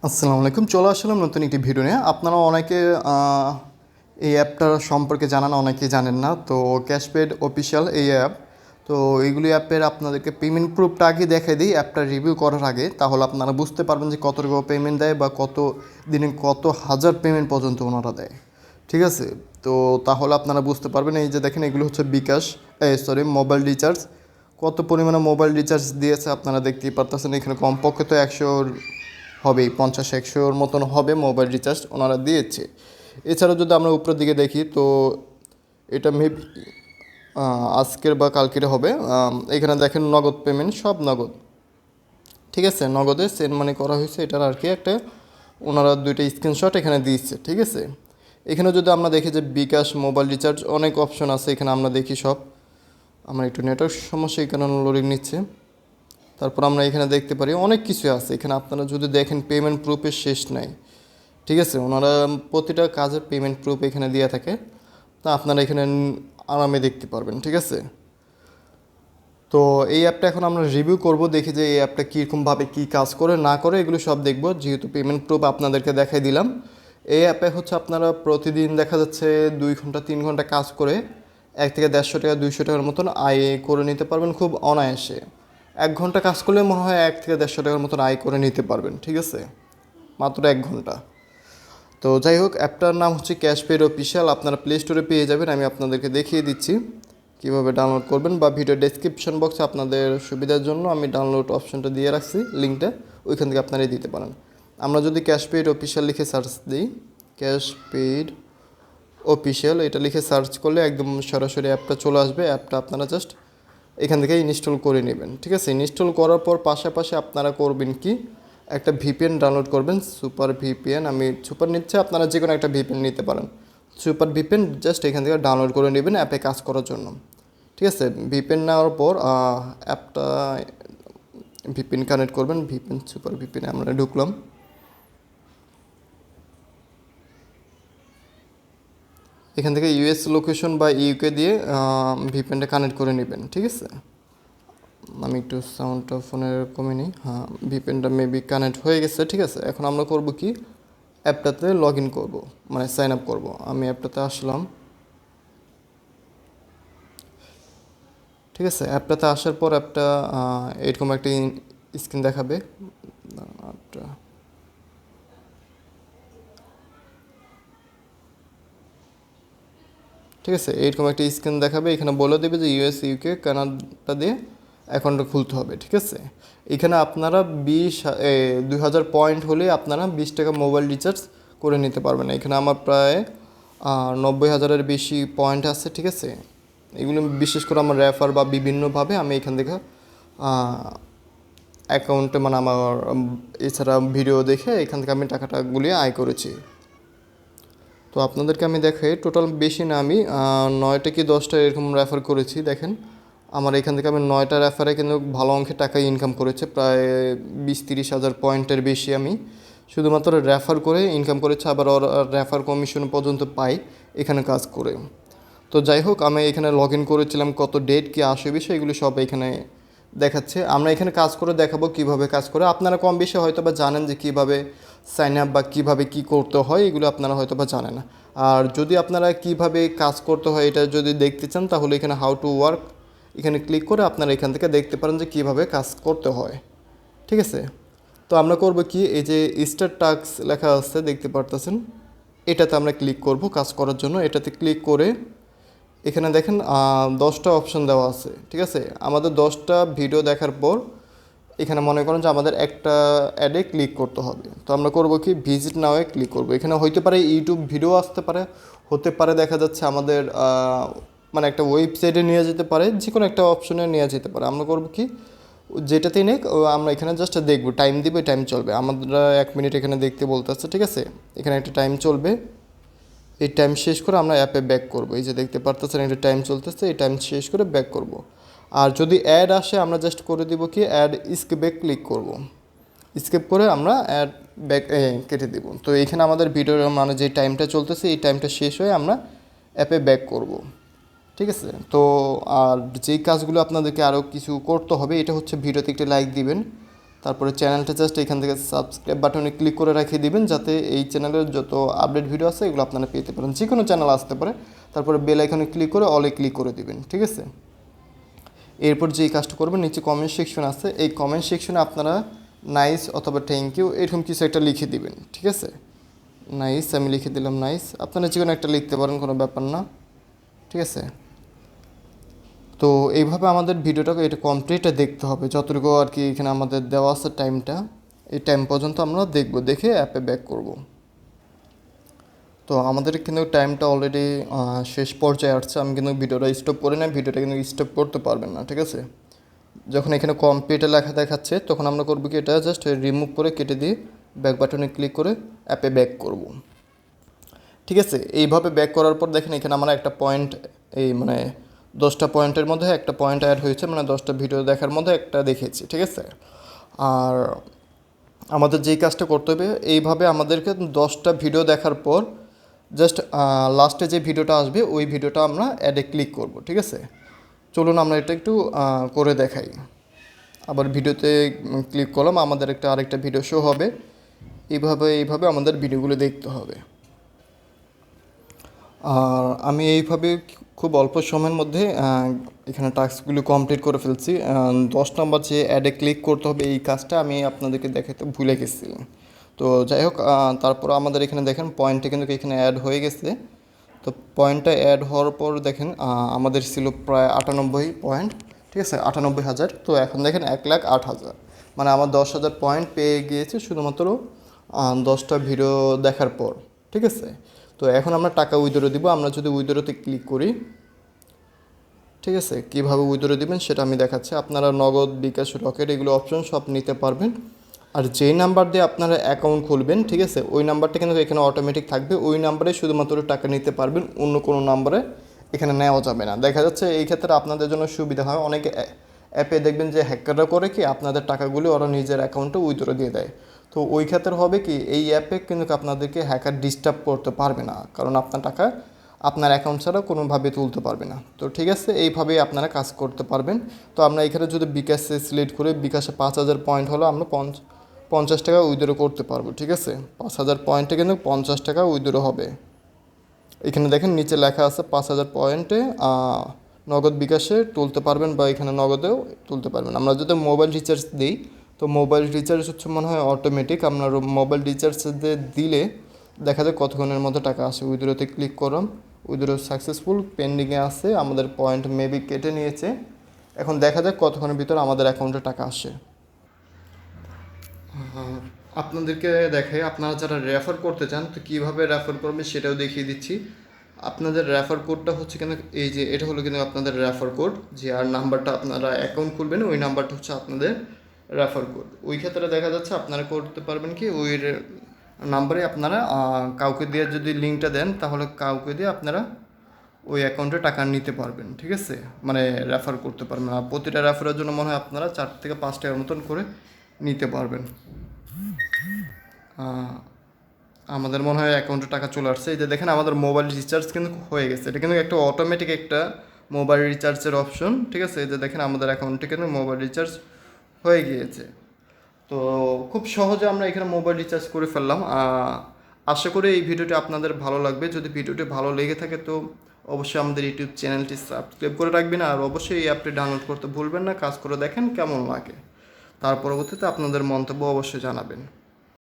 আসসালামু আলাইকুম। চলে আসলাম নতুন একটি ভিডিও নিয়ে। আপনারা অনেকে এই অ্যাপটার সম্পর্কে জানান, অনেকেই জানেন না। তো ক্যাশপেড অফিসিয়াল এই অ্যাপ, তো এইগুলি অ্যাপের আপনাদেরকে পেমেন্ট প্রুফটা আগে দেখাই দিই অ্যাপটা রিভিউ করার আগে, তাহলে আপনারা বুঝতে পারবেন যে কত টাকা পেমেন্ট দেয় বা কত দিনে কত হাজার পেমেন্ট পর্যন্ত ওনারা দেয়। ঠিক আছে, তো তাহলে আপনারা বুঝতে পারবেন। এই যে দেখেন, এগুলো হচ্ছে বিকাশ, মোবাইল রিচার্জ। কত পরিমাণে মোবাইল রিচার্জ দিয়েছে আপনারা দেখতেই পারতেছেন। এখানে কমপক্ষে তো 100 হবেই, 50-100-র মতন হবে মোবাইল রিচার্জ ওনারা দিয়েছে। এছাড়াও যদি আমরা উপরের দিকে দেখি, তো এটা মেবি আজকের বা কালকের হবে। এখানে দেখেন নগদ পেমেন্ট, সব নগদ। ঠিক আছে, নগদে সেন্ড মানি করা হয়েছে, এটার আর কি একটা ওনারা দুইটা স্ক্রিনশট এখানে দিচ্ছে। ঠিক আছে, এখানে যদি আমরা দেখি যে বিকাশ মোবাইল রিচার্জ অনেক অপশন আছে, এখানে আমরা দেখি সব। আমার একটু নেটওয়ার্ক সমস্যা, এই কারণে লোডিং নিচ্ছে। তারপর আমরা এখানে দেখতে পারি অনেক কিছু আছে এখানে। আপনারা যদি দেখেন পেমেন্ট প্রুফের শেষ নাই। ঠিক আছে, ওনারা প্রতিটা কাজের পেমেন্ট প্রুফ এখানে দেওয়া থাকে, তা আপনারা এখানে আরামে দেখতে পারবেন। ঠিক আছে, তো এই অ্যাপটা এখন আমরা রিভিউ করব, দেখি যে এই অ্যাপটা কীরকমভাবে কী কাজ করে না করে, এগুলো সব দেখব। যেহেতু পেমেন্ট প্রুফ আপনাদেরকে দেখাই দিলাম, এই অ্যাপে হচ্ছে আপনারা প্রতিদিন দেখা যাচ্ছে 2 ঘন্টা 3 ঘন্টা কাজ করে 1 থেকে 150 টাকা 200 টাকার মতন আয় করে নিতে পারবেন খুব অনায়াসে। 1 ঘন্টা কাজ করলে মনে হয় 1 থেকে 150 টাকার মতন আয় করে নিতে পারবেন। ঠিক আছে, মাত্র 1 ঘন্টা। তো যাই হোক, অ্যাপটার নাম হচ্ছে ক্যাশপেড অফিসিয়াল। আপনারা প্লে স্টোরে পেয়ে যাবেন, আমি আপনাদেরকে দেখিয়ে দিচ্ছি কীভাবে ডাউনলোড করবেন, বা ভিডিও ডেসক্রিপশন বক্সে আপনাদের সুবিধার জন্য আমি ডাউনলোড অপশনটা দিয়ে রাখছি, লিঙ্কটা ওইখান থেকে আপনারাই দিতে পারেন। আমরা যদি ক্যাশপেড অফিসিয়াল লিখে সার্চ দিই, ক্যাশপেড অফিসিয়াল এটা লিখে সার্চ করলে একদম সরাসরি অ্যাপটা চলে আসবে। অ্যাপটা আপনারা জাস্ট এখান থেকে ইনস্টল করে নেবেন। ঠিক আছে, ইনস্টল করার পর পাশাপাশি আপনারা করবেন কি, একটা ভিপিএন ডাউনলোড করবেন, সুপার ভিপিএন। আমি সুপার নিচ্ছে, আপনারা যে কোনো একটা ভিপিএন নিতে পারেন। সুপার ভিপিএন জাস্ট এখান থেকে ডাউনলোড করে নেবেন অ্যাপে কাজ করার জন্য। ঠিক আছে, ভিপিএন নেওয়ার পর অ্যাপটা ভিপিএন কানেক্ট করবেন। ভিপিএন সুপার ভিপিএন আমরা ঢুকলাম। এখান থেকে ইউএস লোকেশন বা ইউকে দিয়ে ভিপিএনটা কানেক্ট করে নেবেন। ঠিক আছে, আমি একটু সাউন্ডটা ফোনের কমে নিই। হ্যাঁ, ভিপিএনটা মেবি কানেক্ট হয়ে গেছে। ঠিক আছে, এখন আমরা করব কি, অ্যাপটাতে লগ ইন করবো, মানে সাইন আপ করবো। আমি অ্যাপটাতে আসলাম। ঠিক আছে, অ্যাপটাতে আসার পর অ্যাপটা এরকম একটা স্ক্রিন দেখাবে। ঠিক আছে, এইরকম একটা স্ক্রিন দেখাবে, এখানে বলে দেবে যে ইউএস ইউকে কানাডা দিয়ে অ্যাকাউন্টটা খুলতে হবে। ঠিক আছে, এখানে আপনারা 2000 পয়েন্ট হলে আপনারা 20 টাকা মোবাইল রিচার্জ করে নিতে পারবেন। এখানে আমার প্রায় 90,000-এর বেশি পয়েন্ট আছে। ঠিক আছে, এগুলো বিশেষ করে আমার রেফার বা বিভিন্নভাবে আমি এখান থেকে অ্যাকাউন্টে, মানে আমার এছাড়া ভিডিও দেখে এখান থেকে আমি টাকাটা গুলিয়ে আয় করেছি। তো আপনাদেরকে আমি দেখাই, টোটাল বেশি না, আমি 9টা কি 10টা এরকম রেফার করেছি। দেখেন, আমার এখান থেকে আমি 9টা রেফারে কিন্তু ভালো অঙ্কের টাকা ইনকাম করেছে, প্রায় 20-30 হাজার পয়েন্টের বেশি আমি শুধুমাত্র রেফার করে ইনকাম করেছি। আবার ওর রেফার কমিশন পর্যন্ত পাই এখানে কাজ করে। তো যাই হোক, আমি এখানে লগ ইন করেছিলাম, কত ডেট কী আসে বিষয় এগুলো সব এখানে দেখাচ্ছে। আমরা এখানে কাজ করে দেখাবো কীভাবে কাজ করে। আপনারা কম বেশি হয়তো বা জানেন যে কীভাবে সাইন আপ বা কীভাবে কী করতে হয়, এগুলো আপনারা হয়তো বা জানেন। আর যদি আপনারা কীভাবে কাজ করতে হয় এটা যদি দেখতে চান, তাহলে এখানে হাউ টু ওয়ার্ক এখানে ক্লিক করে আপনারা এখান থেকে দেখতে পারেন যে কীভাবে কাজ করতে হয়। ঠিক আছে, তো আমরা করব কি, এই যে স্টার্ট টাস্ক লেখা আছে দেখতে পারতেছেন, এটাতে আমরা ক্লিক করব কাজ করার জন্য। এটাতে ক্লিক করে এখানে দেখেন 10টা অপশন দেওয়া আছে। ঠিক আছে, আমাদের 10টা ভিডিও দেখার পর এখানে মনে করেন যে আমাদের একটা অ্যাডে ক্লিক করতে হবে। তো আমরা করব কি, ভিজিট নাওয়ে ক্লিক করব। এখানে হইতে পারে ইউটিউব ভিডিও আসতে পারে, হতে পারে দেখা যাচ্ছে আমাদের মানে একটা ওয়েবসাইটে নিয়ে যেতে পারে, যে কোনো একটা অপশনে নিয়ে যেতে পারে। আমরা করব কি, যেটাতেই নেই আমরা এখানে জাস্ট দেখব, টাইম দিব, টাইম চলবে। আমরা 1 মিনিট এখানে দেখতে বলতেছে। ঠিক আছে, এখানে একটা টাইম চলবে, এই টাইম শেষ করে আমরা অ্যাপে ব্যাক করব। এই যে দেখতে পারতেছেন এটা টাইম চলতেছে, এই টাইম শেষ করে ব্যাক করব। আর যদি অ্যাড আসে আমরা জাস্ট করে দিব কি, অ্যাড স্কিপে ক্লিক করব। স্কিপ করে আমরা অ্যাড ব্যাক কেটে দেব। তো এইখানে আমাদের ভিডিওর মানে যে টাইমটা চলতেছে এই টাইমটা শেষ হয়ে আমরা অ্যাপে ব্যাক করব। ঠিক আছে, তো আর যেই কাজগুলো আপনাদেরকে আরও কিছু করতে হবে, এটা হচ্ছে ভিডিওতে একটা লাইক দিবেন, তারপরে চ্যানেলটা জাস্ট এখান থেকে সাবস্ক্রাইব বাটনে ক্লিক করে রেখে দিবেন, যাতে এই চ্যানেলের যত আপডেট ভিডিও আছে এগুলো আপনারা পেতে পারেন। যে কোনো চ্যানেল আসতে পারে। তারপরে বেল আইকনে ক্লিক করে অলে ক্লিক করে দিবেন, ঠিক আছে। এরপর যেই কাজটা করবেন, নিচে কমেন্ট সেকশন আছে, এই কমেন্ট সেকশনে আপনারা নাইস অথবা থ্যাংক ইউ এরকম কিছু একটা লিখে দিবেন, ঠিক আছে। নাইস, আমি লিখে দিলাম নাইস। আপনারা যে কোনো একটা লিখতে পারেন, কোনো ব্যাপার না, ঠিক আছে। তো এইভাবে আমাদের ভিডিওটাকে এটা কমপ্লিটটা দেখতে হবে, যতটুকু আর কি এখানে আমাদের দেওয়া আছে টাইমটা, এই টাইম পর্যন্ত আমরা দেখব, দেখে অ্যাপে ব্যাক করব। তো আমাদের কিন্তু টাইমটা অলরেডি শেষ পর্যায়ে আসছে। আমি কিন্তু ভিডিওটা স্টপ করে না, ভিডিওটা কিন্তু স্টপ করতে পারবেন না, ঠিক আছে। যখন এখানে কমপ্লিটে লেখা দেখাচ্ছে তখন আমরা করবো কি, এটা জাস্ট রিমুভ করে কেটে দিয়ে ব্যাক বাটনে ক্লিক করে অ্যাপে ব্যাক করব, ঠিক আছে। এইভাবে ব্যাক করার পর দেখেন এখানে আমরা একটা পয়েন্ট, এই মানে 10টা পয়েন্টের মধ্যে একটা পয়েন্ট অ্যাড হয়েছে, মানে 10টা ভিডিও দেখার মধ্যে একটা দেখেছি, ঠিক আছে। আর আমাদের যেই কাজটা করতে হবে, এইভাবে আমাদেরকে 10টা ভিডিও দেখার পর জাস্ট লাস্টে যে ভিডিওটা আসবে ওই ভিডিওটা আমরা অ্যাডে ক্লিক করব, ঠিক আছে। চলুন আমরা এটা একটু করে দেখাই। আবার ভিডিওতে ক্লিক করলাম, আমাদের আরেকটা ভিডিও শো হবে। এইভাবে আমাদের ভিডিওগুলো দেখতে হবে। আর আমি এইভাবে খুব অল্প সময়ের মধ্যে এখানে টাস্কগুলো কমপ্লিট করে ফেলছি। 10 নম্বর যে অ্যাডে ক্লিক করতে হবে এই কাজটা আমি আপনাদেরকে দেখাতে ভুলে গেছি। তো যাই হোক, তারপর আমাদের এখানে দেখেন পয়েন্টটা কিন্তু এখানে অ্যাড হয়ে গেছে। তো পয়েন্টটা অ্যাড হওয়ার পর দেখেন আমাদের ছিল প্রায় 98 পয়েন্ট, ঠিক আছে, 98,000। তো এখন দেখেন 1,08,000, মানে আমার 10,000 পয়েন্ট পেয়ে গিয়েছে শুধুমাত্র 10টা ভিডিও দেখার পর, ঠিক আছে। তো এখন আমরা টাকা উইথড্র দিব। আমরা যদি উইথড্রতে ক্লিক করি, ঠিক আছে, কীভাবে উইথড্র দিবেন সেটা আমি দেখাচ্ছি। আপনারা নগদ, বিকাশ, রকেট এগুলো অপশন সব নিতে পারবেন। আর যেই নাম্বার দিয়ে আপনারা অ্যাকাউন্ট খুলবেন, ঠিক আছে, ওই নাম্বারটা কিন্তু এখানে অটোমেটিক থাকবে। ওই নাম্বারে শুধুমাত্র টাকা নিতে পারবেন, অন্য কোনো নাম্বারে এখানে নেওয়া যাবে না। দেখা যাচ্ছে এই ক্ষেত্রে আপনাদের জন্য সুবিধা হয়। অনেকে অ্যাপে দেখবেন যে হ্যাকাররা করে কি, আপনাদের টাকাগুলি ওরা নিজের অ্যাকাউন্টে উইথড্র দিয়ে দেয়। তো ওই ক্ষেত্রে হবে কি, এই অ্যাপে কিন্তু আপনাদেরকে হ্যাকার ডিস্টার্ব করতে পারবে না, কারণ আপনার টাকা আপনার অ্যাকাউন্ট ছাড়া কোনোভাবে তুলতে পারবে না। তো ঠিক আছে, এইভাবেই আপনারা কাজ করতে পারবেন। তো আমরা এখানে যদি বিকাশে সিলেক্ট করে, বিকাশে 5,000 পয়েন্ট হলো, আমরা 50 টাকা উইথড্র করতে পারবো, ঠিক আছে। 5,000 পয়েন্টে কিন্তু 50 টাকা উইথড্র হবে। এখানে দেখেন নিচে লেখা আছে 5,000 পয়েন্টে নগদ, বিকাশে তুলতে পারবেন বা এখানে নগদেও তুলতে পারবেন। আমরা যদি মোবাইল রিচার্জ দিই, তো মোবাইল রিচার্জ হচ্ছে মনে হয় অটোমেটিক। আপনার মোবাইল রিচার্জ দিলে দেখা যায় কতক্ষণের মধ্যে টাকা আসে। উইথড্রতে ক্লিক করলাম, উইথড্র সাকসেসফুল, পেন্ডিংয়ে আছে, আমাদের পয়েন্ট মেবি কেটে নিয়েছে। এখন দেখা যায় কতক্ষণের ভিতরে আমাদের অ্যাকাউন্টে টাকা আসে। আপনাদেরকে দেখে, আপনারা যারা রেফার করতে চান তো কীভাবে রেফার করবে সেটাও দেখিয়ে দিচ্ছি। আপনাদের রেফার কোডটা হচ্ছে কিন্তু এই যে, এটা হলো কিন্তু আপনাদের রেফার কোড। যে আর নাম্বারটা আপনারা অ্যাকাউন্ট খুলবেন ওই নাম্বারটা হচ্ছে আপনাদের রেফার কোড। ওই ক্ষেত্রে দেখা যাচ্ছে আপনারা করতে পারবেন কি, ওই নাম্বারে আপনারা কাউকে দিয়ে যদি লিঙ্কটা দেন, তাহলে কাউকে দিয়ে আপনারা ওই অ্যাকাউন্টে টাকা নিতে পারবেন, ঠিক আছে, মানে রেফার করতে পারবেন। আর প্রতিটা রেফারের জন্য মনে হয় আপনারা 4 থেকে 5 টাকার মতন করে নিতে পারবেন। আমাদের মনে হয় অ্যাকাউন্টে টাকা চলে আসছে। এই যে দেখেন আমাদের মোবাইল রিচার্জ কিন্তু হয়ে গেছে। এটা কিন্তু একটা অটোমেটিক একটা মোবাইল রিচার্জের অপশন, ঠিক আছে। এই যে দেখেন আমাদের অ্যাকাউন্টে কিন্তু মোবাইল রিচার্জ হয়ে গিয়েছে। তো খুব সহজে আমরা এখানে মোবাইল রিচার্জ করে ফেললাম। আশা করি এই ভিডিওটি আপনাদের ভালো লাগবে। যদি ভিডিওটি ভালো লেগে থাকে তো অবশ্যই আমাদের ইউটিউব চ্যানেলটি সাবস্ক্রাইব করে রাখবেন। আর অবশ্যই এই অ্যাপটি ডাউনলোড করতে ভুলবেন না। কাজ করে দেখেন কেমন লাগে, তার পরবর্তীতে আপনাদের মন্তব্য অবশ্যই জানাবেন।